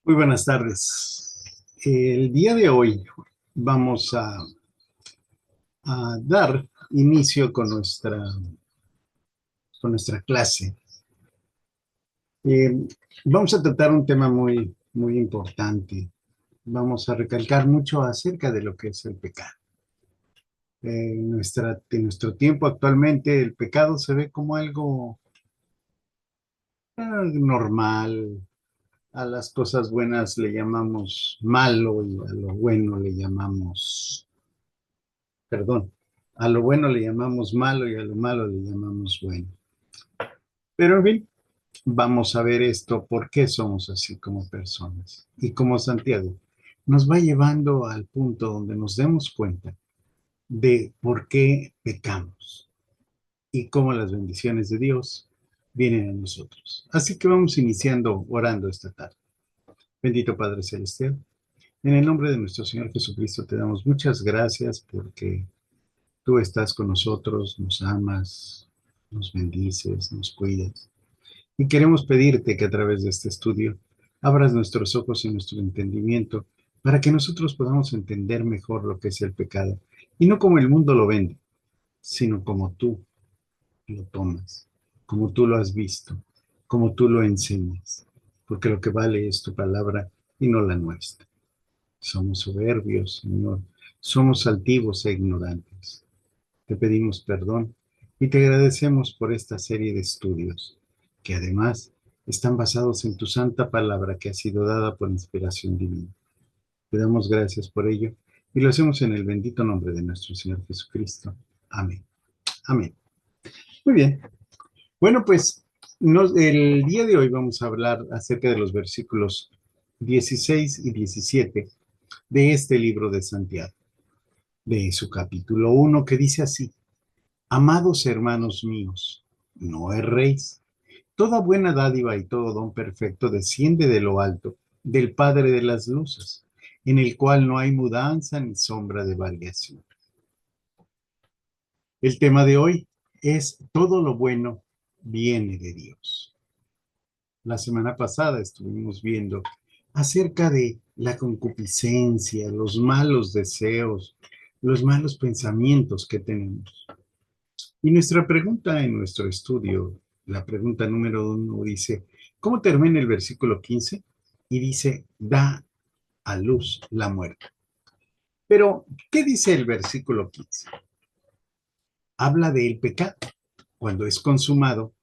Muy buenas tardes. El día de hoy vamos a dar inicio con nuestra clase. Eh, Vamos a tratar un tema muy, muy importante. Vamos a recalcar mucho acerca de lo que es el pecado. En nuestro tiempo actualmente el pecado se ve como algo normal. A las cosas buenas le llamamos malo y a lo bueno le llamamos perdón, a lo bueno le llamamos malo y a lo malo le llamamos bueno. Pero en fin, vamos a ver esto, por qué somos así como personas. Y como Santiago nos va llevando al punto donde nos demos cuenta de por qué pecamos y cómo las bendiciones de Dios vienen a nosotros. Así que vamos iniciando orando esta tarde. Bendito Padre Celestial, en el nombre de nuestro Señor Jesucristo te damos muchas gracias porque tú estás con nosotros, nos amas, nos bendices, nos cuidas. Y queremos pedirte que a través de este estudio abras nuestros ojos y nuestro entendimiento para que nosotros podamos entender mejor lo que es el pecado. Y no como el mundo lo vende, sino como tú lo tomas, como tú lo has visto, como tú lo enseñas. Porque lo que vale es tu palabra y no la nuestra. Somos soberbios, Señor. Somos altivos e ignorantes. Te pedimos perdón y te agradecemos por esta serie de estudios, que además están basados en tu santa palabra que ha sido dada por inspiración divina. Te damos gracias por ello y lo hacemos en el bendito nombre de nuestro Señor Jesucristo. Amén. Amén. Muy bien. Bueno, pues el día de hoy vamos a hablar acerca de los versículos 16 y 17 de este libro de Santiago, de su capítulo 1, que dice así: Amados hermanos míos, no erréis. Toda buena dádiva y todo don perfecto desciende de lo alto, del Padre de las luces, en el cual no hay mudanza ni sombra de variación. El tema de hoy es: todo lo bueno viene de Dios. La semana pasada estuvimos viendo acerca de la concupiscencia, los malos deseos, los malos pensamientos que tenemos. Y nuestra pregunta en nuestro estudio, la pregunta número 1 dice: ¿cómo termina el versículo 15? Y dice: da a luz la muerte. Pero, ¿qué dice el versículo 15? Habla del pecado. Cuando es consumado,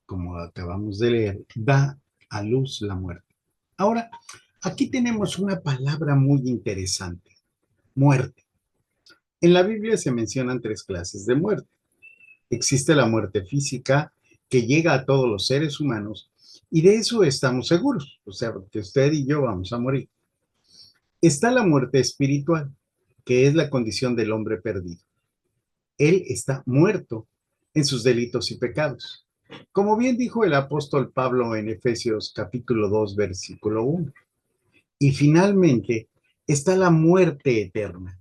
como acabamos de leer, da a luz la muerte. Ahora, aquí tenemos una palabra muy interesante: muerte. En la Biblia se mencionan tres clases de muerte. Existe la muerte física que llega a todos los seres humanos y de eso estamos seguros, o sea, que usted y yo vamos a morir. Está la muerte espiritual, que es la condición del hombre perdido. Él está muerto en sus delitos y pecados. Como bien dijo el apóstol Pablo en Efesios capítulo 2, versículo 1. Y finalmente está la muerte eterna,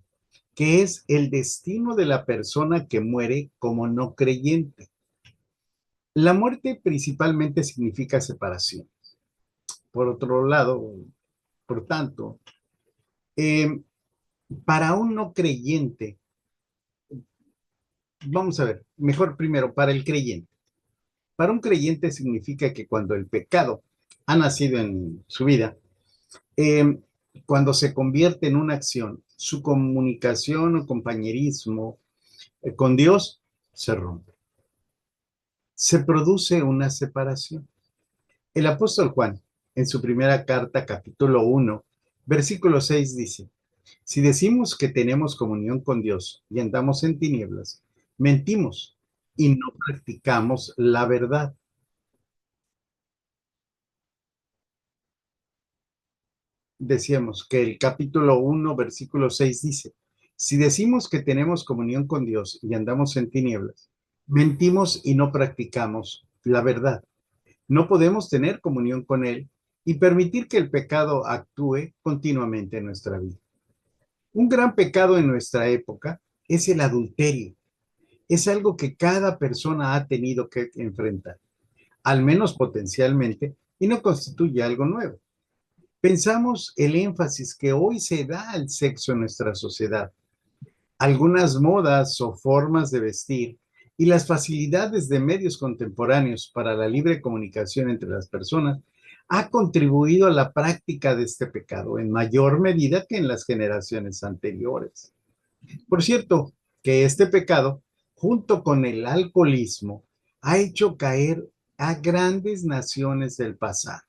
que es el destino de la persona que muere como no creyente. La muerte principalmente significa separación. Por otro lado, por tanto, eh, para un no creyente, vamos a ver, mejor primero, para el creyente. Para un creyente significa que cuando el pecado ha nacido en su vida, eh, cuando se convierte en una acción, su comunicación o compañerismo con Dios se rompe. Se produce una separación. El apóstol Juan, en su primera carta, capítulo 1, versículo 6, dice: si decimos que tenemos comunión con Dios y andamos en tinieblas, mentimos y no practicamos la verdad. Decíamos que el capítulo 1, versículo 6 dice: si decimos que tenemos comunión con Dios y andamos en tinieblas, mentimos y no practicamos la verdad. No podemos tener comunión con Él y permitir que el pecado actúe continuamente en nuestra vida. Un gran pecado en nuestra época es el adulterio. Es algo que cada persona ha tenido que enfrentar, al menos potencialmente, y no constituye algo nuevo. Pensamos el énfasis que hoy se da al sexo en nuestra sociedad, algunas modas o formas de vestir y las facilidades de medios contemporáneos para la libre comunicación entre las personas ha contribuido a la práctica de este pecado en mayor medida que en las generaciones anteriores. Por cierto, que este pecado, junto con el alcoholismo, ha hecho caer a grandes naciones del pasado.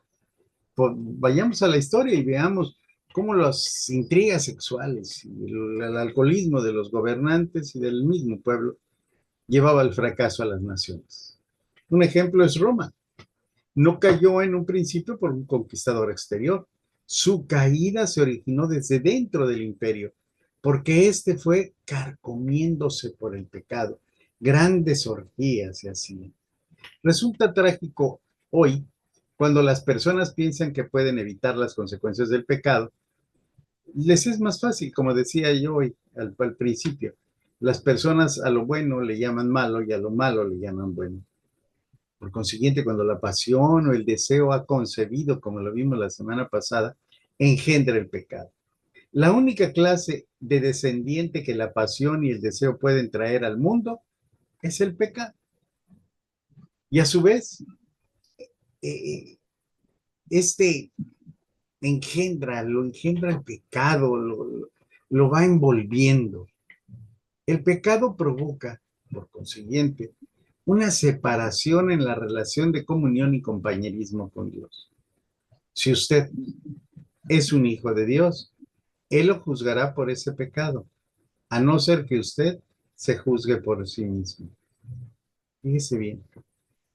Vayamos a la historia y veamos cómo las intrigas sexuales y el alcoholismo de los gobernantes y del mismo pueblo llevaba al fracaso a las naciones. Un ejemplo es Roma. No cayó en un principio por un conquistador exterior. Su caída se originó desde dentro del imperio, porque éste fue carcomiéndose por el pecado. Grandes orgías se hacían. Resulta trágico hoy cuando las personas piensan que pueden evitar las consecuencias del pecado. Les es más fácil, como decía yo hoy al principio. Las personas a lo bueno le llaman malo y a lo malo le llaman bueno. Por consiguiente, cuando la pasión o el deseo ha concebido, como lo vimos la semana pasada, engendra el pecado. La única clase de descendiente que la pasión y el deseo pueden traer al mundo es el pecado. Y a su vez, eh, este lo engendra el pecado, lo va envolviendo. El pecado provoca, por consiguiente, una separación en la relación de comunión y compañerismo con Dios. Si usted es un hijo de Dios, Él lo juzgará por ese pecado, a no ser que usted se juzgue por sí mismo. Fíjese bien,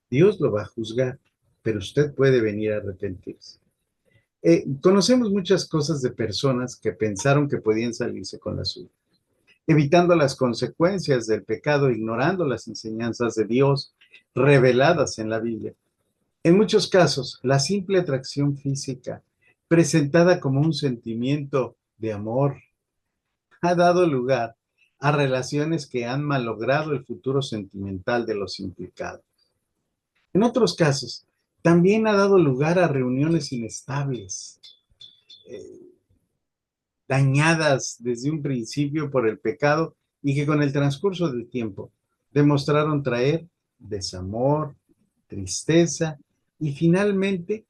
Dios lo va a juzgar, pero usted puede venir a arrepentirse. Conocemos muchas cosas de personas que pensaron que podían salirse con la suya, evitando las consecuencias del pecado, ignorando las enseñanzas de Dios reveladas en la Biblia. En muchos casos, la simple atracción física, presentada como un sentimiento de amor, ha dado lugar a relaciones que han malogrado el futuro sentimental de los implicados. En otros casos, también ha dado lugar a reuniones inestables, eh, dañadas desde un principio por el pecado y que con el transcurso del tiempo demostraron traer desamor, tristeza y finalmente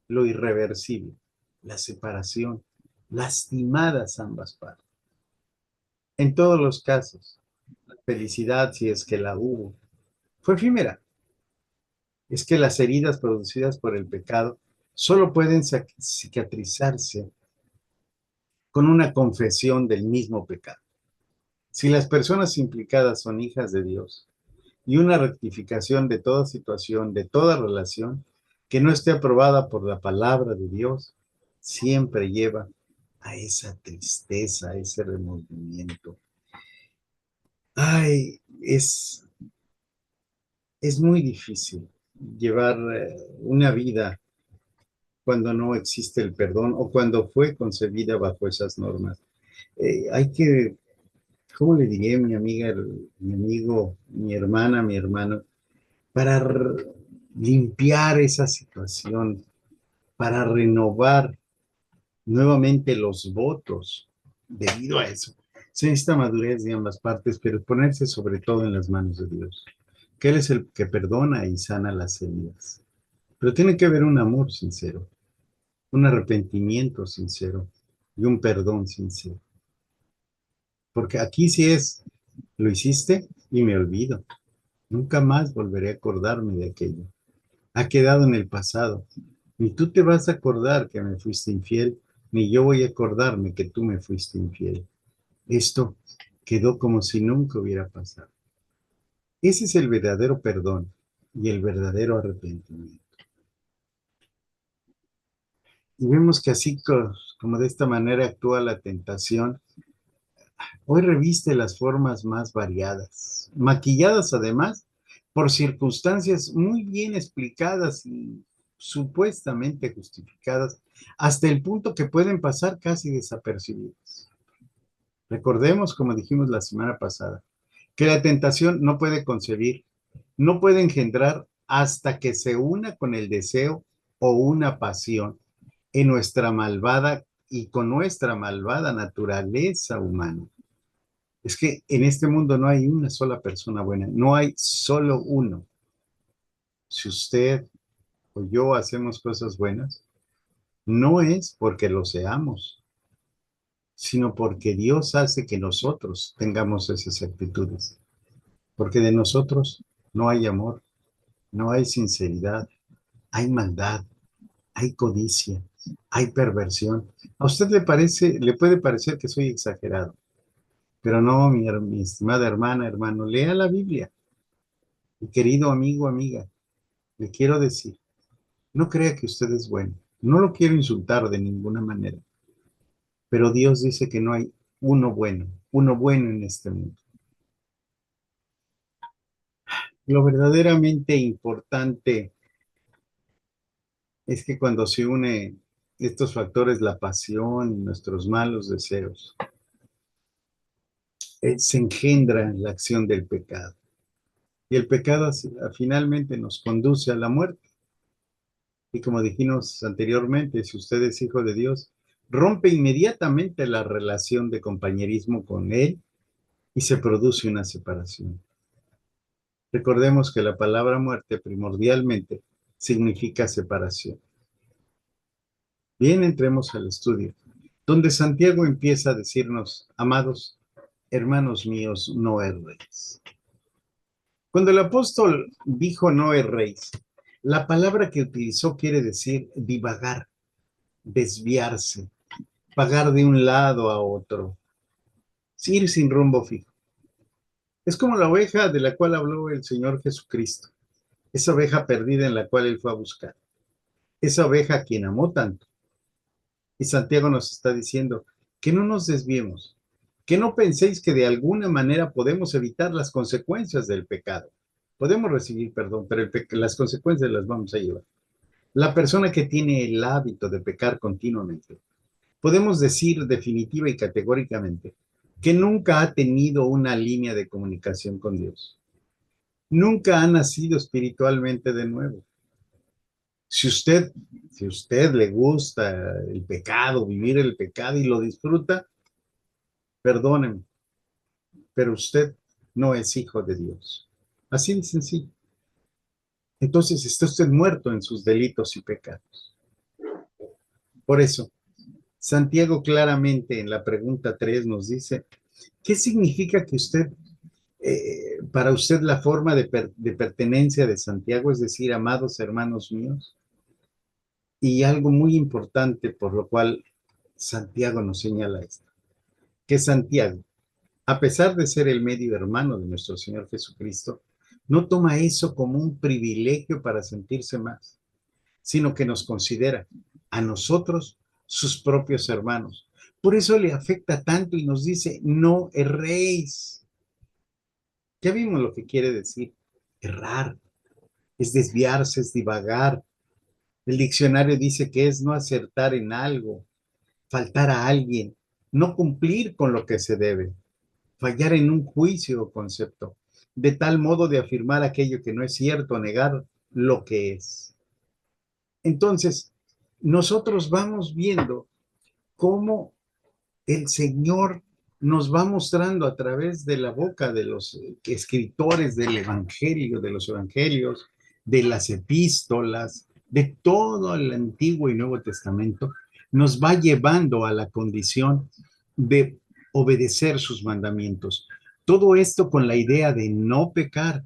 lo irreversible, la separación, lastimadas ambas partes. En todos los casos, la felicidad, si es que la hubo, fue efímera. Es que las heridas producidas por el pecado solo pueden cicatrizarse con una confesión del mismo pecado. Si las personas implicadas son hijas de Dios y una rectificación de toda situación, de toda relación, que no esté aprobada por la palabra de Dios, siempre lleva a esa tristeza, a ese remordimiento. Ay, es muy difícil llevar una vida cuando no existe el perdón o cuando fue concebida bajo esas normas. Hay que, ¿cómo le diría mi amiga, mi amigo, mi hermana, mi hermano? Para limpiar esa situación, para renovar nuevamente los votos debido a eso. Se necesita madurez de ambas partes, pero ponerse sobre todo en las manos de Dios, que Él es el que perdona y sana las heridas. Pero tiene que haber un amor sincero, un arrepentimiento sincero y un perdón sincero. Porque aquí sí es, lo hiciste y me olvido. Nunca más volveré a acordarme de aquello. Ha quedado en el pasado. Ni tú te vas a acordar que me fuiste infiel, ni yo voy a acordarme que tú me fuiste infiel. Esto quedó como si nunca hubiera pasado. Ese es el verdadero perdón y el verdadero arrepentimiento. Y vemos que así como de esta manera actúa la tentación, hoy reviste las formas más variadas, maquilladas además por circunstancias muy bien explicadas y supuestamente justificadas, hasta el punto que pueden pasar casi desapercibidas. Recordemos, como dijimos la semana pasada, que la tentación no puede concebir, no puede engendrar hasta que se una con el deseo o una pasión en nuestra malvada y con nuestra malvada naturaleza humana. Es que en este mundo no hay una sola persona buena, no hay solo uno. Si usted o yo hacemos cosas buenas, no es porque lo seamos, sino porque Dios hace que nosotros tengamos esas actitudes. Porque de nosotros no hay amor, no hay sinceridad, hay maldad, hay codicia, hay perversión. A usted le puede parecer que soy exagerado, pero no, mi estimada hermana, hermano, lea la Biblia. Mi querido amigo, amiga, le quiero decir, no crea que usted es bueno. No lo quiero insultar de ninguna manera, pero Dios dice que no hay uno bueno en este mundo. Lo verdaderamente importante es que cuando se une estos factores, la pasión y nuestros malos deseos, se engendra la acción del pecado. Y el pecado finalmente nos conduce a la muerte. Y como dijimos anteriormente, si usted es hijo de Dios, rompe inmediatamente la relación de compañerismo con Él y se produce una separación. Recordemos que la palabra muerte primordialmente significa separación. Bien, entremos al estudio, donde Santiago empieza a decirnos, amados hermanos míos, no erréis. Cuando el apóstol dijo no erréis, la palabra que utilizó quiere decir divagar, desviarse, vagar de un lado a otro, ir sin rumbo fijo. Es como la oveja de la cual habló el Señor Jesucristo, esa oveja perdida en la cual Él fue a buscar, esa oveja a quien amó tanto. Y Santiago nos está diciendo que no nos desviemos, que no penséis que de alguna manera podemos evitar las consecuencias del pecado. Podemos recibir perdón, pero las consecuencias las vamos a llevar. La persona que tiene el hábito de pecar continuamente, podemos decir definitiva y categóricamente que nunca ha tenido una línea de comunicación con Dios. Nunca ha nacido espiritualmente de nuevo. Si usted le gusta el pecado, vivir el pecado y lo disfruta, perdóneme, pero usted no es hijo de Dios. Así de sencillo. Entonces está usted muerto en sus delitos y pecados. Por eso, Santiago claramente en la pregunta 3 nos dice, ¿qué significa que para usted la forma de pertenencia de Santiago, es decir, amados hermanos míos? Y algo muy importante por lo cual Santiago nos señala esto, que Santiago, a pesar de ser el medio hermano de nuestro Señor Jesucristo, no toma eso como un privilegio para sentirse más, sino que nos considera a nosotros sus propios hermanos. Por eso le afecta tanto y nos dice, no erréis. Ya vimos lo que quiere decir, errar, es desviarse, es divagar. El diccionario dice que es no acertar en algo, faltar a alguien, no cumplir con lo que se debe, fallar en un juicio o concepto, de tal modo de afirmar aquello que no es cierto, negar lo que es. Entonces, nosotros vamos viendo cómo el Señor nos va mostrando a través de la boca de los escritores del Evangelio, de los Evangelios, de las epístolas, de todo el Antiguo y Nuevo Testamento, nos va llevando a la condición de obedecer sus mandamientos. Todo esto con la idea de no pecar,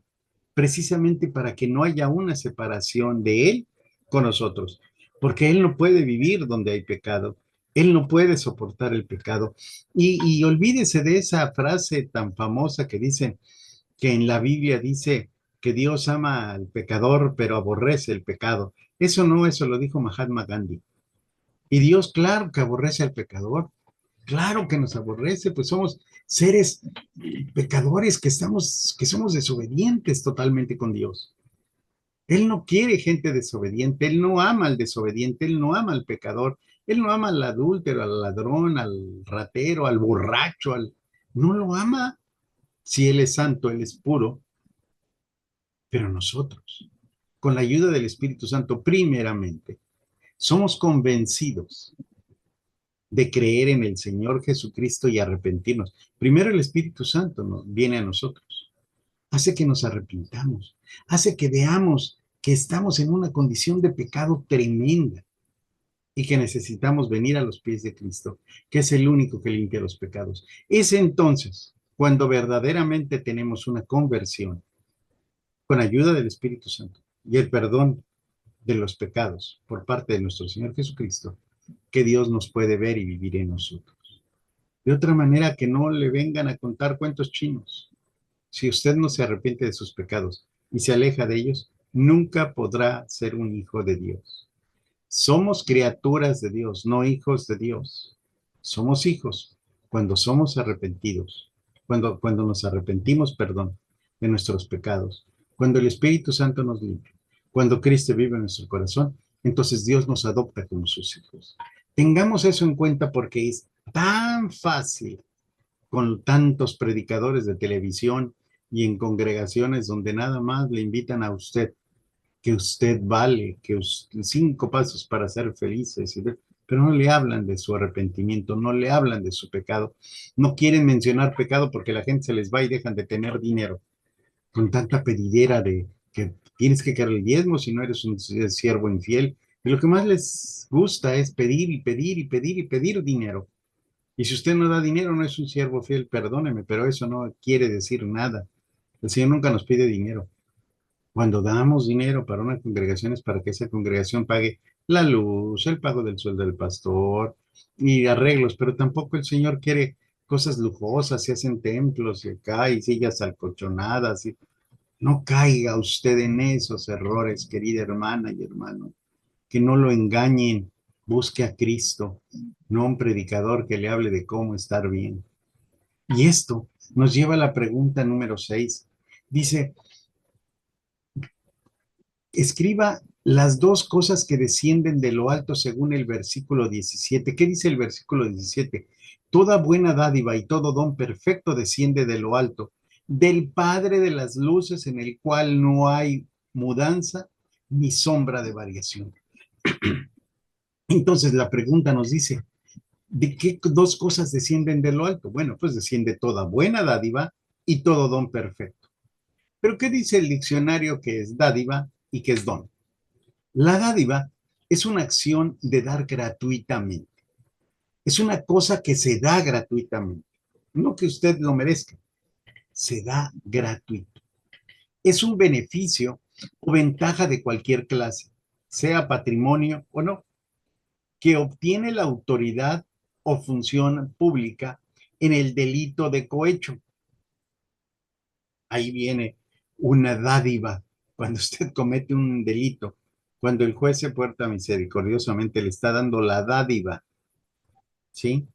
precisamente para que no haya una separación de Él con nosotros, porque Él no puede vivir donde hay pecado, Él no puede soportar el pecado. Y olvídese de esa frase tan famosa que dice, que en la Biblia dice que Dios ama al pecador, pero aborrece el pecado. Eso no, eso lo dijo Mahatma Gandhi. Y Dios, claro que aborrece al pecador, claro que nos aborrece, pues somos seres pecadores que somos desobedientes totalmente con Dios. Él no quiere gente desobediente, Él no ama al desobediente, Él no ama al pecador, Él no ama al adúltero, al ladrón, al ratero, al borracho, no lo ama. Si Él es santo, Él es puro, pero nosotros, con la ayuda del Espíritu Santo, primeramente, Somos convencidos de creer en el Señor Jesucristo y arrepentirnos. Primero el Espíritu Santo viene a nosotros, hace que nos arrepintamos, hace que veamos que estamos en una condición de pecado tremenda y que necesitamos venir a los pies de Cristo, que es el único que limpia los pecados. Es entonces cuando verdaderamente tenemos una conversión con ayuda del Espíritu Santo y el perdón de los pecados por parte de nuestro Señor Jesucristo, que Dios nos puede ver y vivir en nosotros. De otra manera, que no le vengan a contar cuentos chinos. Si usted no se arrepiente de sus pecados y se aleja de ellos, nunca podrá ser un hijo de Dios. Somos criaturas de Dios, no hijos de Dios. Somos hijos cuando somos arrepentidos, cuando nos arrepentimos, perdón, de nuestros pecados, cuando el Espíritu Santo nos limpia, cuando Cristo vive en nuestro corazón, entonces Dios nos adopta como sus hijos. Tengamos eso en cuenta porque es tan fácil con tantos predicadores de televisión y en congregaciones donde nada más le invitan a usted que usted vale, que 5 pasos para ser felices, pero no le hablan de su arrepentimiento, no le hablan de su pecado, no quieren mencionar pecado porque la gente se les va y dejan de tener dinero, con tanta pedidera de que tienes que quedar el diezmo si no eres un siervo infiel, y lo que más les gusta es pedir y pedir y pedir y pedir dinero. Y si usted no da dinero, no es un siervo fiel, perdóneme, pero eso no quiere decir nada. El Señor nunca nos pide dinero. Cuando damos dinero para una congregación es para que esa congregación pague la luz, el pago del sueldo del pastor y arreglos, pero tampoco el Señor quiere cosas lujosas, se hacen templos y acá y sillas alcolchonadas. No caiga usted en esos errores, querida hermana y hermano, que no lo engañen, busque a Cristo, no a un predicador que le hable de cómo estar bien. Y esto nos lleva a la pregunta número 6. Dice, escriba las dos cosas que descienden de lo alto según el versículo 17. ¿Qué dice el versículo 17? Toda buena dádiva y todo don perfecto desciende de lo alto, del Padre de las luces, en el cual no hay mudanza ni sombra de variación. Entonces la pregunta nos dice, ¿de qué dos cosas descienden de lo alto? Bueno, pues desciende toda buena dádiva y todo don perfecto. Pero ¿qué dice el diccionario que es dádiva y que es don? La dádiva es una acción de dar gratuitamente. Es una cosa que se da gratuitamente. No que usted lo merezca, se da gratuito. Es un beneficio o ventaja de cualquier clase, sea patrimonio o no, que obtiene la autoridad o función pública en el delito de cohecho. Ahí viene una dádiva. Cuando usted comete un delito, cuando el juez se porta misericordiosamente, le está dando la dádiva, ¿sí?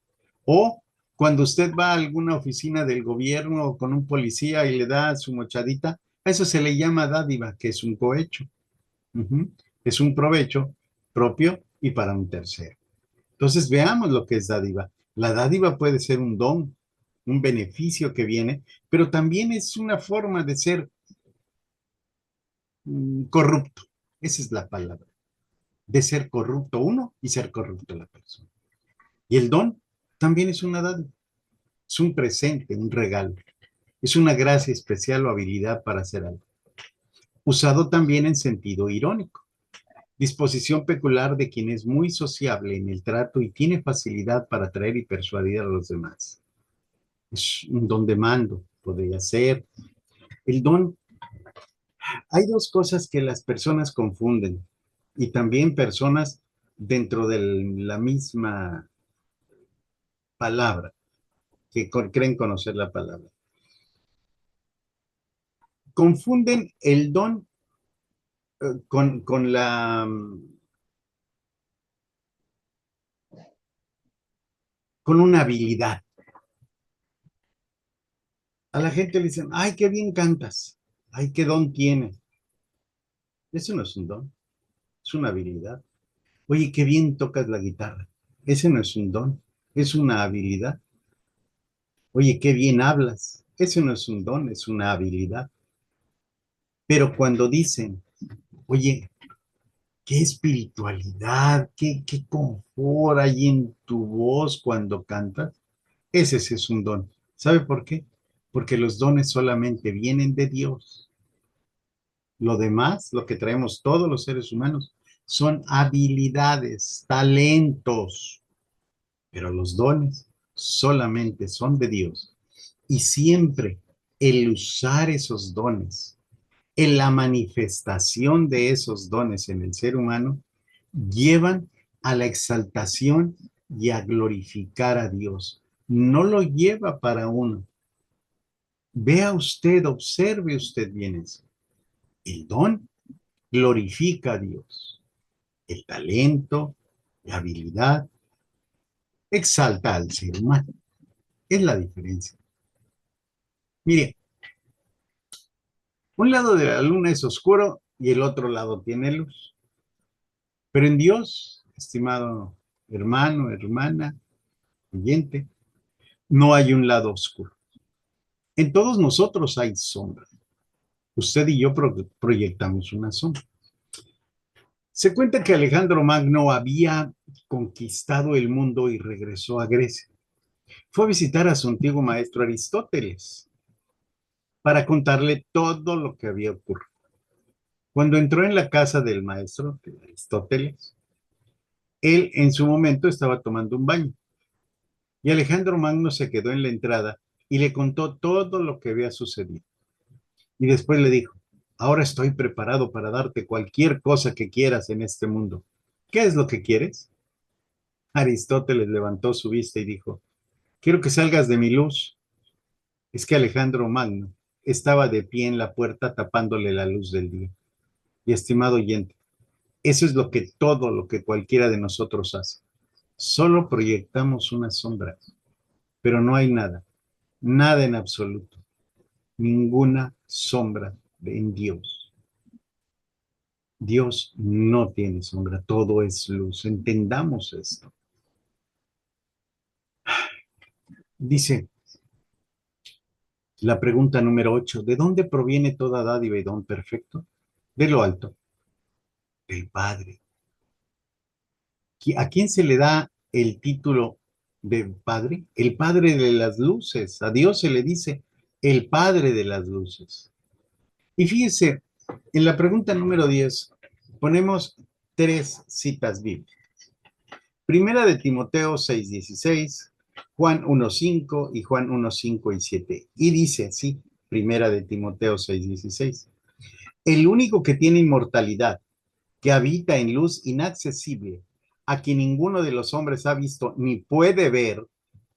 O cuando usted va a alguna oficina del gobierno con un policía y le da su mochadita, a eso se le llama dádiva, que es un cohecho. Ujú. Es un provecho propio y para un tercero. Entonces veamos lo que es dádiva. La dádiva puede ser un don, un beneficio que viene, pero también es una forma de ser corrupto. Esa es la palabra. De ser corrupto uno y ser corrupto la persona. Y el don también es una dádiva. Es un presente, un regalo. Es una gracia especial o habilidad para hacer algo. Usado también en sentido irónico. Disposición peculiar de quien es muy sociable en el trato y tiene facilidad para atraer y persuadir a los demás. Es un don de mando, podría ser. El don, hay dos cosas que las personas confunden y también personas dentro de la misma palabra, que creen conocer la palabra. Confunden el don con con una habilidad. A la gente le dicen, ay, qué bien cantas, ay, qué don tienes. Eso no es un don, es una habilidad. Oye, qué bien tocas la guitarra. Ese no es un don, es una habilidad. Oye, qué bien hablas. Ese no es un don, es una habilidad. Pero cuando dicen, oye, qué espiritualidad, qué confort hay en tu voz cuando cantas. Ese sí es un don. ¿Sabe por qué? Porque los dones solamente vienen de Dios. Lo demás, lo que traemos todos los seres humanos, son habilidades, talentos, pero los dones solamente son de Dios. Y siempre el usar esos dones, en la manifestación de esos dones en el ser humano, llevan a la exaltación y a glorificar a Dios. No lo lleva para uno. Vea usted, observe usted bien eso. El don glorifica a Dios. El talento, la habilidad, exalta al ser humano. Es la diferencia. Mire, un lado de la luna es oscuro y el otro lado tiene luz. Pero en Dios, estimado hermano, hermana, oyente, no hay un lado oscuro. En todos nosotros hay sombra. Usted y yo proyectamos una sombra. Se cuenta que Alejandro Magno había conquistado el mundo y regresó a Grecia. Fue a visitar a su antiguo maestro Aristóteles para contarle todo lo que había ocurrido. Cuando entró en la casa del maestro de Aristóteles, él en su momento estaba tomando un baño y Alejandro Magno se quedó en la entrada y le contó todo lo que había sucedido. Y después le dijo, ahora estoy preparado para darte cualquier cosa que quieras en este mundo. ¿Qué es lo que quieres? Aristóteles levantó su vista y dijo, quiero que salgas de mi luz. Es que Alejandro Magno estaba de pie en la puerta tapándole la luz del día. Y estimado oyente, eso es todo lo que cualquiera de nosotros hace. Solo proyectamos una sombra, pero no hay nada, nada en absoluto, ninguna sombra en Dios. Dios no tiene sombra, todo es luz. Entendamos esto. Dice la pregunta número 8, ¿de dónde proviene toda dádiva y don perfecto? De lo alto, del Padre. ¿A quién se le da el título de Padre? El Padre de las luces. A Dios se le dice el Padre de las luces. Y fíjese, en la pregunta número 10 ponemos tres citas bíblicas. Primera de Timoteo 6:16, Juan 1:5 y Juan 1:5 y 7. Y dice así, Primera de Timoteo 6:16, el único que tiene inmortalidad, que habita en luz inaccesible, a quien ninguno de los hombres ha visto ni puede ver,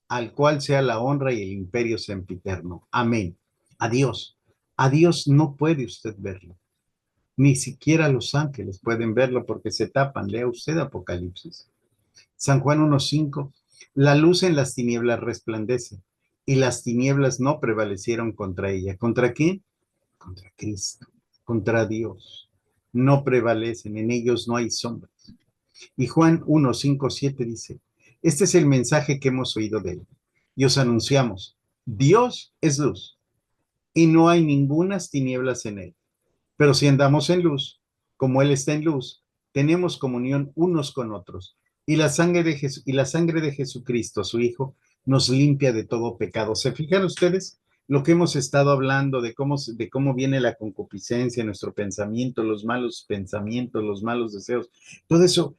al cual sea la honra y el imperio sempiterno. Amén. Adiós. A Dios no puede usted verlo. Ni siquiera los ángeles pueden verlo porque se tapan. Lea usted Apocalipsis. San Juan 1:5, la luz en las tinieblas resplandece y las tinieblas no prevalecieron contra ella. ¿Contra quién? Contra Cristo, contra Dios. No prevalecen, en ellos no hay sombras. Y Juan 1:5-7 dice, este es el mensaje que hemos oído de él. Y os anunciamos, Dios es luz y no hay ningunas tinieblas en él. Pero si andamos en luz, como Él está en luz, tenemos comunión unos con otros. Y la sangre de Jesucristo, su Hijo, nos limpia de todo pecado. ¿Se fijan ustedes lo que hemos estado hablando de cómo viene la concupiscencia en nuestro pensamiento, los malos pensamientos, los malos deseos? Todo eso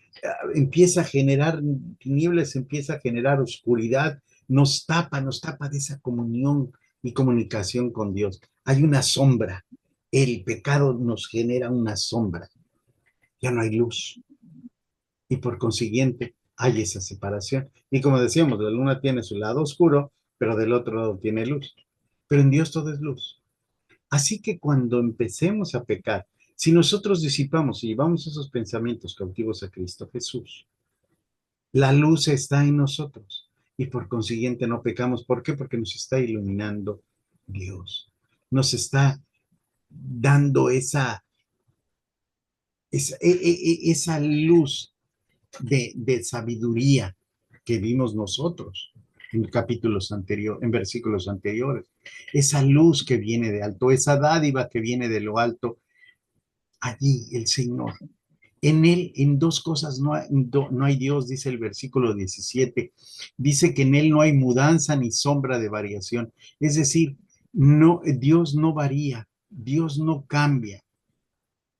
empieza a generar tinieblas, empieza a generar oscuridad, nos tapa de esa comunión y comunicación con Dios. Hay una sombra, el pecado nos genera una sombra, ya no hay luz y por consiguiente hay esa separación. Y como decíamos, la luna tiene su lado oscuro, pero del otro lado tiene luz. Pero en Dios todo es luz. Así que cuando empecemos a pecar, si nosotros disipamos y llevamos esos pensamientos cautivos a Cristo Jesús, la luz está en nosotros y por consiguiente no pecamos. ¿Por qué? Porque nos está iluminando Dios. Nos está dando esa luz de sabiduría que vimos nosotros en capítulos anteriores, en versículos anteriores. Esa luz que viene de alto, esa dádiva que viene de lo alto, allí el Señor En él, en dos cosas no hay Dios, dice el versículo 17. Dice que en él no hay mudanza ni sombra de variación. Es decir, no, Dios no varía, Dios no cambia.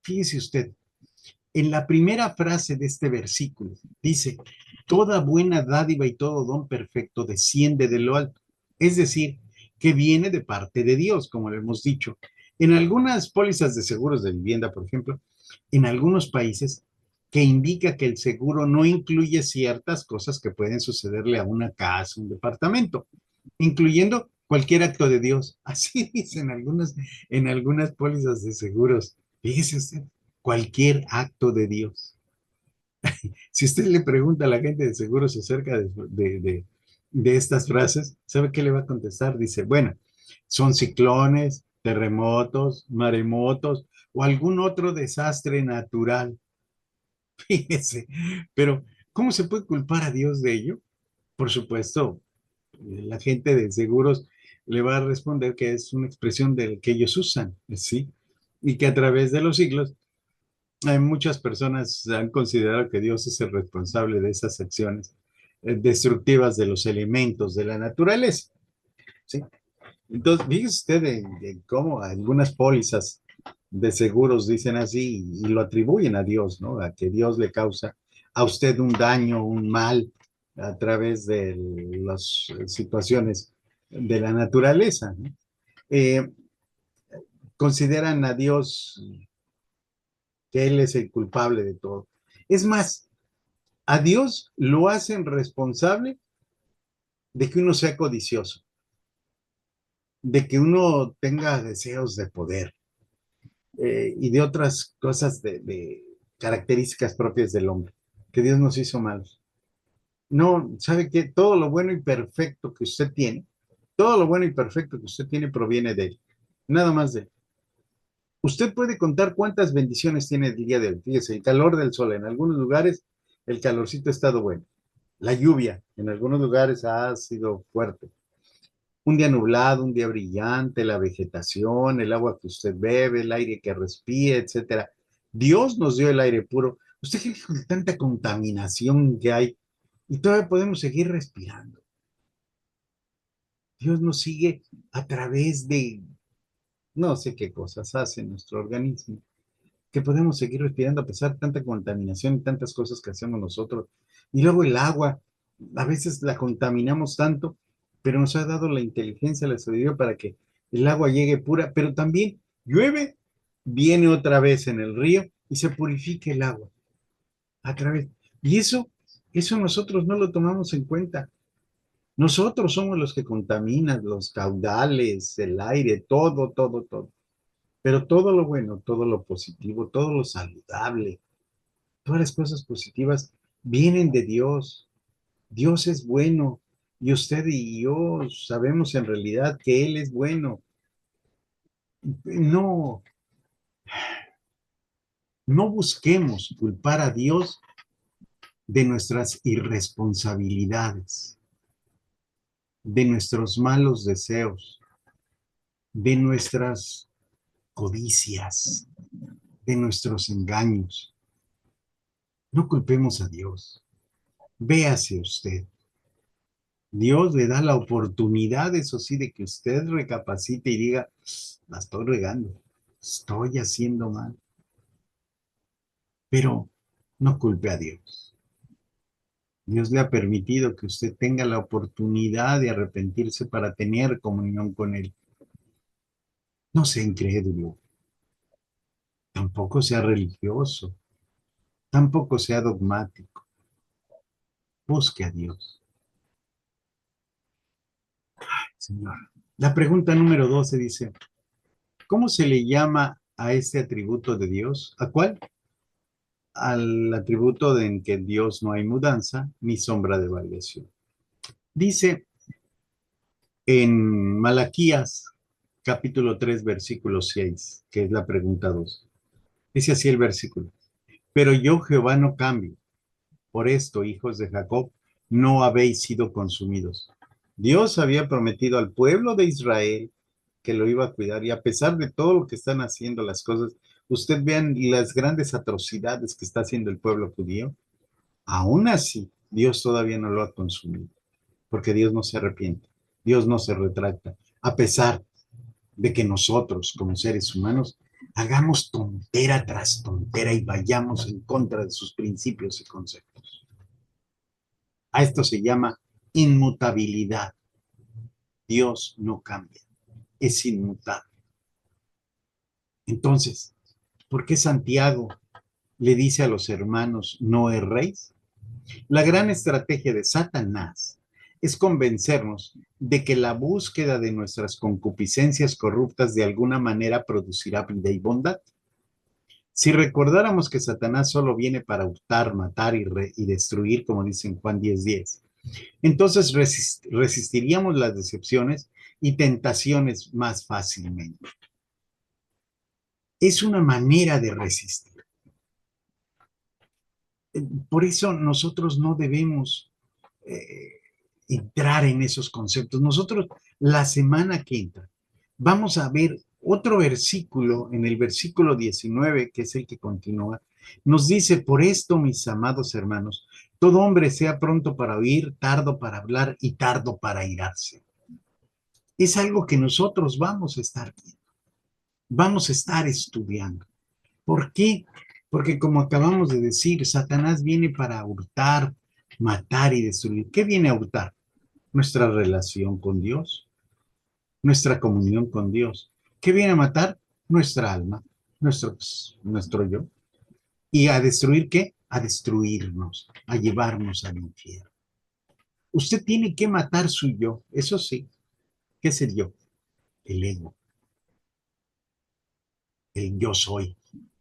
Fíjese usted, en la primera frase de este versículo dice, toda buena dádiva y todo don perfecto desciende de lo alto. Es decir, que viene de parte de Dios, como lo hemos dicho. En algunas pólizas de seguros de vivienda, por ejemplo, en algunos países, que indica que el seguro no incluye ciertas cosas que pueden sucederle a una casa, un departamento, incluyendo cualquier acto de Dios. Así dicen en algunas pólizas de seguros. Fíjese usted, cualquier acto de Dios. Si usted le pregunta a la gente de seguros acerca de estas frases, ¿sabe qué le va a contestar? Dice, bueno, son ciclones, terremotos, maremotos o algún otro desastre natural. Fíjese, pero ¿cómo se puede culpar a Dios de ello? Por supuesto, la gente de seguros le va a responder que es una expresión del que ellos usan, ¿sí? Y que a través de los siglos hay muchas personas han considerado que Dios es el responsable de esas acciones destructivas de los elementos de la naturaleza, ¿sí? Entonces, fíjese usted de cómo algunas pólizas de seguros dicen así y lo atribuyen a Dios, ¿no? A que Dios le causa a usted un daño, un mal a través de las situaciones de la naturaleza, ¿no? Eh, Consideran a Dios que Él es el culpable de todo. Es más, a Dios lo hacen responsable de que uno sea codicioso, de que uno tenga deseos de poder y de otras cosas de características propias del hombre, que Dios nos hizo malos. No, ¿sabe qué? Todo lo bueno y perfecto que usted tiene, todo lo bueno y perfecto que usted tiene proviene de Él, nada más de Él. Usted puede contar cuántas bendiciones tiene el día de hoy. Fíjese, el calor del sol, en algunos lugares el calorcito ha estado bueno. La lluvia en algunos lugares ha sido fuerte. Un día nublado, un día brillante, la vegetación, el agua que usted bebe, el aire que respira, etcétera. Dios nos dio el aire puro. ¿Usted cree que con tanta contaminación que hay y todavía podemos seguir respirando? Dios nos sigue a través de no sé qué cosas hace nuestro organismo, que podemos seguir respirando a pesar de tanta contaminación y tantas cosas que hacemos nosotros. Y luego el agua, a veces la contaminamos tanto, pero nos ha dado la inteligencia, la sabiduría para que el agua llegue pura, pero también llueve, viene otra vez en el río y se purifica el agua a través. Y eso nosotros no lo tomamos en cuenta. Nosotros somos los que contaminan los caudales, el aire, todo, todo, todo. Pero todo lo bueno, todo lo positivo, todo lo saludable, todas las cosas positivas vienen de Dios. Dios es bueno y usted y yo sabemos en realidad que Él es bueno. No, no busquemos culpar a Dios de nuestras irresponsabilidades, de nuestros malos deseos, de nuestras codicias, de nuestros engaños. No culpemos a Dios. Véase usted. Dios le da la oportunidad, eso sí, de que usted recapacite y diga, la estoy regando, estoy haciendo mal, pero no culpe a Dios. Dios le ha permitido que usted tenga la oportunidad de arrepentirse para tener comunión con Él. No sea incrédulo, tampoco sea religioso, tampoco sea dogmático. Busque a Dios, Señor. La pregunta número 12 dice, ¿cómo se le llama a este atributo de Dios? ¿A cuál? Al atributo de en que en Dios no hay mudanza ni sombra de variación. Dice en Malaquías capítulo 3 versículo 6, que es la pregunta 2. Dice así el versículo. Pero yo Jehová no cambio. Por esto, hijos de Jacob, no habéis sido consumidos. Dios había prometido al pueblo de Israel que lo iba a cuidar y a pesar de todo lo que están haciendo las cosas, Usted vean las grandes atrocidades que está haciendo el pueblo judío. Aún así, Dios todavía no lo ha consumido, porque Dios no se arrepiente, Dios no se retracta, a pesar de que nosotros, como seres humanos, hagamos tontera tras tontera y vayamos en contra de sus principios y conceptos. A esto se llama inmutabilidad. Dios no cambia, es inmutable. Entonces, ¿por qué Santiago le dice a los hermanos, no erréis? La gran estrategia de Satanás es convencernos de que la búsqueda de nuestras concupiscencias corruptas de alguna manera producirá vida y bondad. Si recordáramos que Satanás solo viene para hurtar, matar y destruir, como dice en Juan 10:10, entonces resistiríamos las decepciones y tentaciones más fácilmente. Es una manera de resistir. Por eso nosotros no debemos entrar en esos conceptos. Nosotros la semana que entra vamos a ver otro versículo, en el versículo 19, que es el que continúa, nos dice, por esto, mis amados hermanos, todo hombre sea pronto para oír, tardo para hablar y tardo para irarse. Es algo que nosotros vamos a estar viendo, vamos a estar estudiando. ¿Por qué? Porque como acabamos de decir, Satanás viene para hurtar, matar y destruir. ¿Qué viene a hurtar? Nuestra relación con Dios, nuestra comunión con Dios. ¿Qué viene a matar? Nuestra alma, nuestro yo. ¿Y a destruir qué? A destruirnos, a llevarnos al infierno. Usted tiene que matar su yo, eso sí. ¿Qué es el yo? El ego, el yo soy,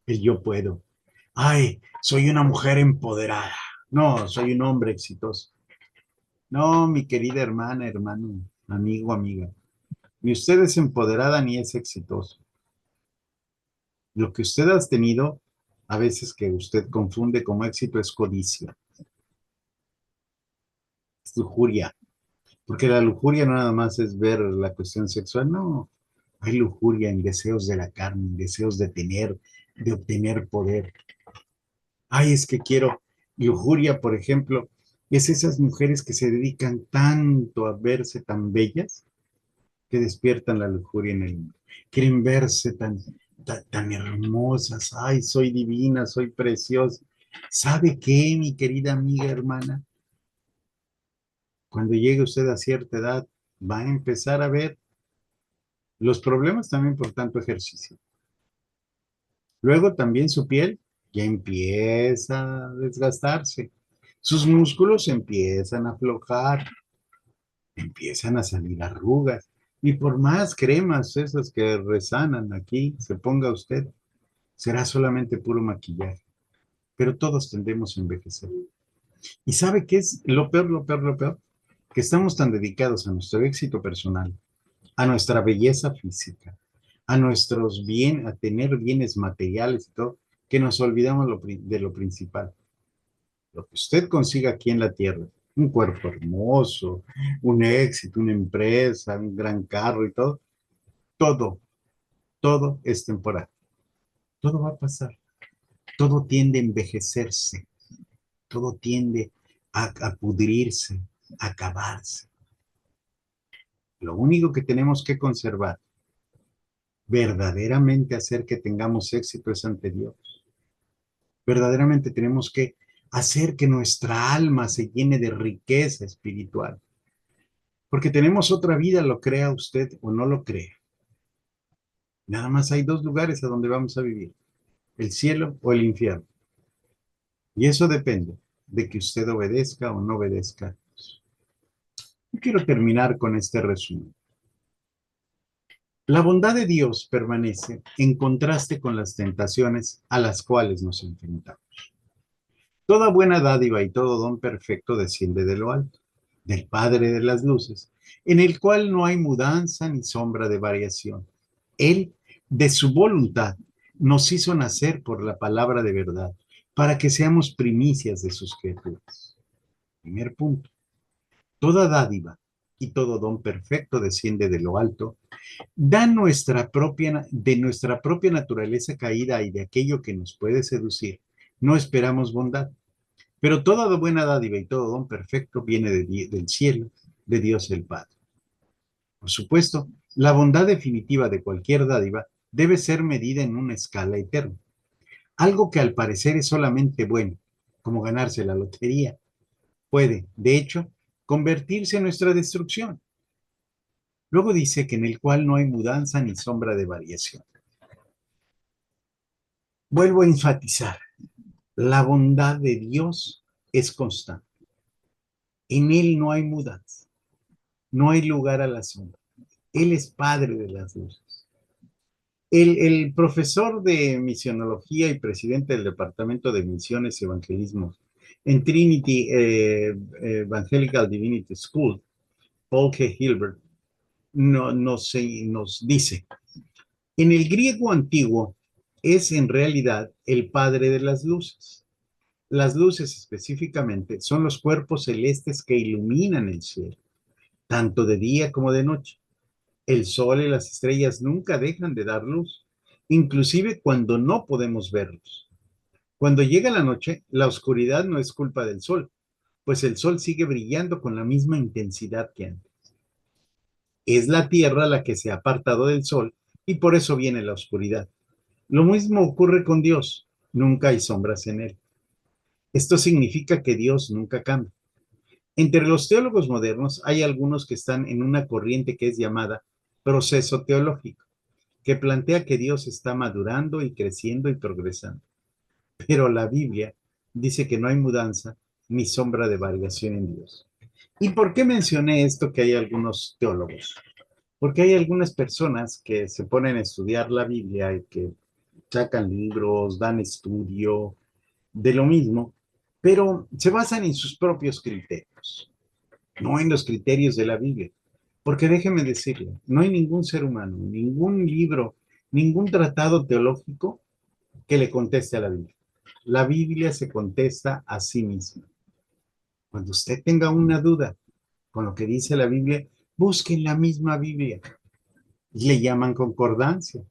el yo puedo. Ay, soy una mujer empoderada. No, soy un hombre exitoso. No, mi querida hermana, hermano, amigo, amiga. Ni usted es empoderada ni es exitoso. Lo que usted ha tenido, a veces que usted confunde como éxito, es codicia, es lujuria. Porque la lujuria no nada más es ver la cuestión sexual, no. Hay lujuria en deseos de la carne, en deseos de tener, de obtener poder. Ay, es que quiero lujuria, por ejemplo, es esas mujeres que se dedican tanto a verse tan bellas que despiertan la lujuria en el hombre. Quieren verse tan hermosas. Ay, soy divina, soy preciosa. ¿Sabe qué, mi querida amiga hermana? Cuando llegue usted a cierta edad, va a empezar a ver los problemas también por tanto ejercicio. Luego también su piel ya empieza a desgastarse. Sus músculos empiezan a aflojar, empiezan a salir arrugas. Y por más cremas esas que resanan aquí, se ponga usted, será solamente puro maquillaje. Pero todos tendemos a envejecer. ¿Y sabe qué es lo peor, lo peor, lo peor? Que estamos tan dedicados a nuestro éxito personal, a nuestra belleza física, a nuestros bien, a tener bienes materiales y todo, que nos olvidamos de lo principal. Lo que usted consiga aquí en la tierra, un cuerpo hermoso, un éxito, una empresa, un gran carro y todo, todo, todo es temporal. Todo va a pasar. Todo tiende a envejecerse. Todo tiende a pudrirse, a acabarse. Lo único que tenemos que conservar, verdaderamente hacer que tengamos éxito es ante Dios. Verdaderamente tenemos que hacer que nuestra alma se llene de riqueza espiritual. Porque tenemos otra vida, lo crea usted o no lo crea. Nada más hay dos lugares a donde vamos a vivir, el cielo o el infierno. Y eso depende de que usted obedezca o no obedezca. Yo quiero terminar con este resumen. La bondad de Dios permanece en contraste con las tentaciones a las cuales nos enfrentamos. Toda buena dádiva y todo don perfecto desciende de lo alto, del Padre de las luces, en el cual no hay mudanza ni sombra de variación. Él, de su voluntad, nos hizo nacer por la palabra de verdad, para que seamos primicias de sus criaturas. Primer punto. Toda dádiva, y todo don perfecto desciende de lo alto, de nuestra propia naturaleza caída y de aquello que nos puede seducir. No esperamos bondad, pero toda buena dádiva y todo don perfecto viene del cielo, de Dios el Padre. Por supuesto, la bondad definitiva de cualquier dádiva debe ser medida en una escala eterna. Algo que al parecer es solamente bueno, como ganarse la lotería, puede, de hecho, convertirse en nuestra destrucción. Luego dice que en el cual no hay mudanza ni sombra de variación. Vuelvo a enfatizar, la bondad de Dios es constante. En Él no hay mudanza, no hay lugar a la sombra. Él es Padre de las luces. El profesor de misionología y presidente del Departamento de Misiones y Evangelismo en Trinity Evangelical Divinity School, Paul K. Hilbert, nos dice, en el griego antiguo es en realidad el Padre de las luces. Las luces específicamente son los cuerpos celestes que iluminan el cielo, tanto de día como de noche. El sol y las estrellas nunca dejan de dar luz, inclusive cuando no podemos verlos. Cuando llega la noche, la oscuridad no es culpa del sol, pues el sol sigue brillando con la misma intensidad que antes. Es la tierra la que se ha apartado del sol y por eso viene la oscuridad. Lo mismo ocurre con Dios, nunca hay sombras en él. Esto significa que Dios nunca cambia. Entre los teólogos modernos hay algunos que están en una corriente que es llamada proceso teológico, que plantea que Dios está madurando y creciendo y progresando. Pero la Biblia dice que no hay mudanza ni sombra de variación en Dios. ¿Y por qué mencioné esto que hay algunos teólogos? Porque hay algunas personas que se ponen a estudiar la Biblia y que sacan libros, dan estudio de lo mismo, pero se basan en sus propios criterios, no en los criterios de la Biblia. Porque déjeme decirle, no hay ningún ser humano, ningún libro, ningún tratado teológico que le conteste a la Biblia. La Biblia se contesta a sí misma. Cuando usted tenga una duda con lo que dice la Biblia, busque en la misma Biblia. Le llaman concordancia.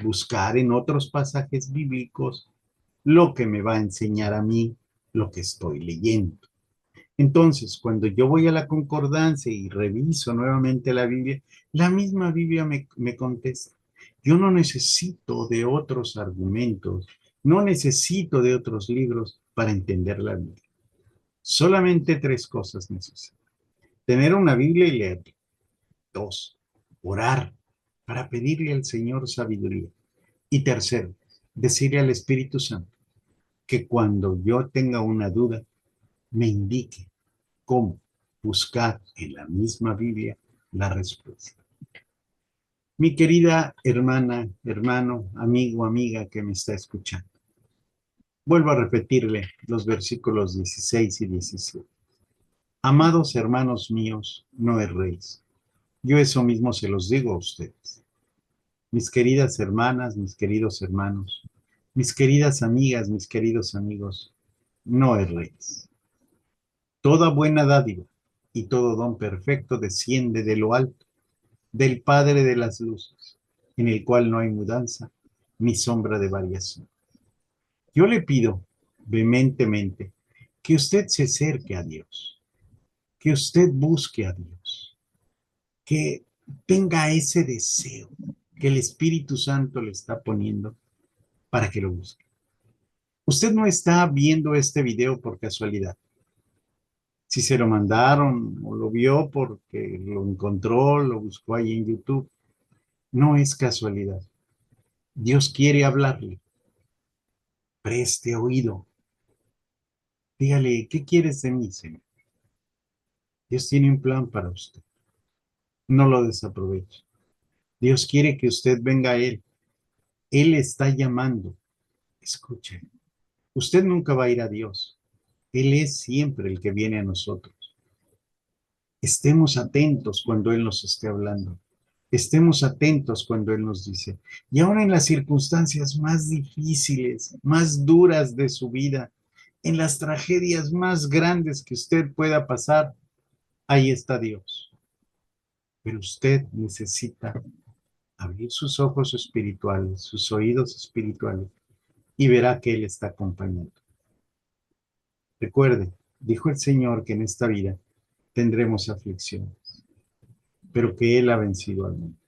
Buscar en otros pasajes bíblicos lo que me va a enseñar a mí lo que estoy leyendo. Entonces, cuando yo voy a la concordancia y reviso nuevamente la misma Biblia me contesta. Yo no necesito de otros argumentos, no necesito de otros libros para entender la Biblia. Solamente tres cosas necesito. Tener una Biblia y leerla. Dos, orar para pedirle al Señor sabiduría. Y tercero, decirle al Espíritu Santo que cuando yo tenga una duda, me indique cómo buscar en la misma Biblia la respuesta. Mi querida hermana, hermano, amigo, amiga que me está escuchando, vuelvo a repetirle los versículos 16 y 17. Amados hermanos míos, no erréis. Yo eso mismo se los digo a ustedes. Mis queridas hermanas, mis queridos hermanos, mis queridas amigas, mis queridos amigos, no erréis. Toda buena dádiva y todo don perfecto desciende de lo alto, del Padre de las luces, en el cual no hay mudanza ni sombra de variación. Yo le pido vehementemente que usted se acerque a Dios, que usted busque a Dios, que tenga ese deseo que el Espíritu Santo le está poniendo para que lo busque. Usted no está viendo este video por casualidad. Si se lo mandaron o lo vio porque lo encontró, lo buscó ahí en YouTube, no es casualidad. Dios quiere hablarle. Preste oído. Dígale, ¿qué quieres de mí, Señor? Dios tiene un plan para usted. No lo desaproveche. Dios quiere que usted venga a Él. Él está llamando. Escuche. Usted nunca va a ir a Dios. Él es siempre el que viene a nosotros. Estemos atentos cuando Él nos esté hablando. Estemos atentos cuando Él nos dice. Y ahora en las circunstancias más difíciles, más duras de su vida, en las tragedias más grandes que usted pueda pasar, ahí está Dios. pero usted necesita abrir sus ojos espirituales, sus oídos espirituales, y verá que Él está acompañando. Recuerde, dijo el Señor que en esta vida tendremos aflicciones, pero que Él ha vencido al mundo.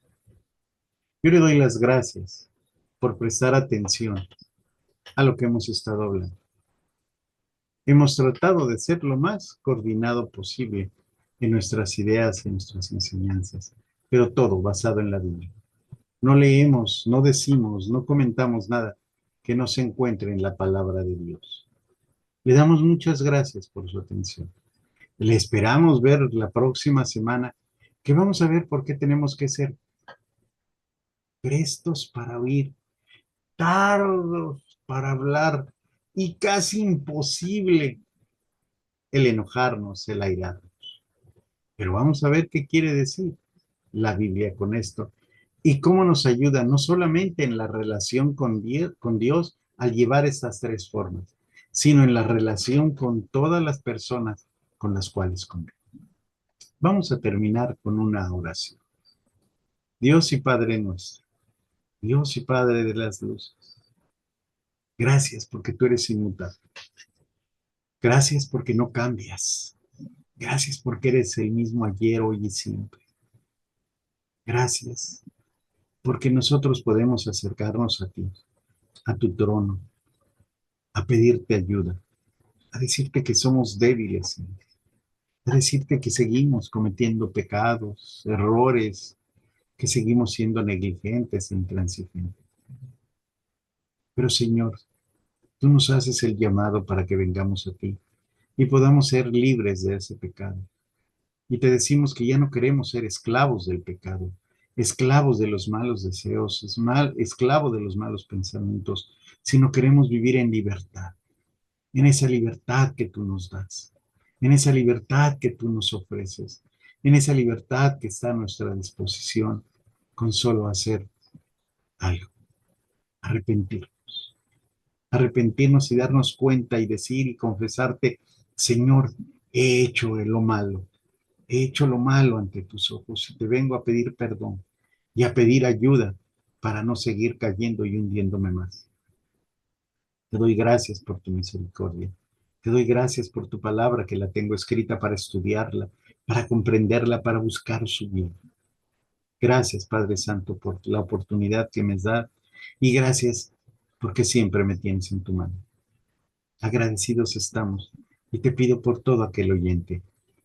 Yo le doy las gracias por prestar atención a lo que hemos estado hablando. Hemos tratado de ser lo más coordinado posible en nuestras ideas y nuestras enseñanzas, pero todo basado en la Biblia. No leemos, no decimos, no comentamos nada que no se encuentre en la palabra de Dios. Le damos muchas gracias por su atención. Le esperamos ver la próxima semana, que vamos a ver por qué tenemos que ser prestos para oír, tardos para hablar y casi imposible el enojarnos, el airarnos. Pero vamos a ver qué quiere decir la Biblia con esto y cómo nos ayuda no solamente en la relación con Dios al llevar estas tres formas, sino en la relación con todas las personas con las cuales convivimos. Vamos a terminar con una oración. Dios y Padre nuestro, Dios y Padre de las luces, gracias porque tú eres inmutable. Gracias porque no cambias. Gracias porque eres el mismo ayer, hoy y siempre. Gracias porque nosotros podemos acercarnos a ti, a tu trono, a pedirte ayuda, a decirte que somos débiles, Señor, a decirte que seguimos cometiendo pecados, errores, que seguimos siendo negligentes e intransigentes. Pero Señor, tú nos haces el llamado para que vengamos a ti y podamos ser libres de ese pecado. Y te decimos que ya no queremos ser esclavos del pecado, esclavos de los malos deseos, esclavos de los malos pensamientos, sino queremos vivir en libertad, en esa libertad que tú nos das, en esa libertad que tú nos ofreces, en esa libertad que está a nuestra disposición con solo hacer algo, arrepentirnos, arrepentirnos y darnos cuenta y decir y confesarte, Señor, he hecho lo malo, he hecho lo malo ante tus ojos y te vengo a pedir perdón y a pedir ayuda para no seguir cayendo y hundiéndome más. Te doy gracias por tu misericordia. Te doy gracias por tu palabra que la tengo escrita para estudiarla, para comprenderla, para buscar su bien. Gracias, Padre Santo, por la oportunidad que me das y gracias porque siempre me tienes en tu mano. Agradecidos estamos y te pido por todo aquel oyente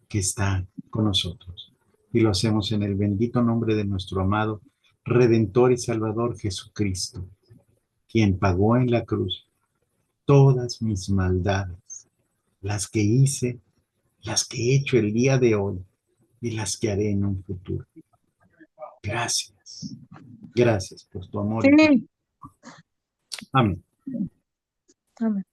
que está con nosotros. Y lo hacemos en el bendito nombre de nuestro amado Redentor y Salvador Jesucristo, quien pagó en la cruz todas mis maldades, las que hice, las que he hecho el día de hoy y las que haré en un futuro. Gracias. Gracias por tu amor. Sí. Amén. Amén.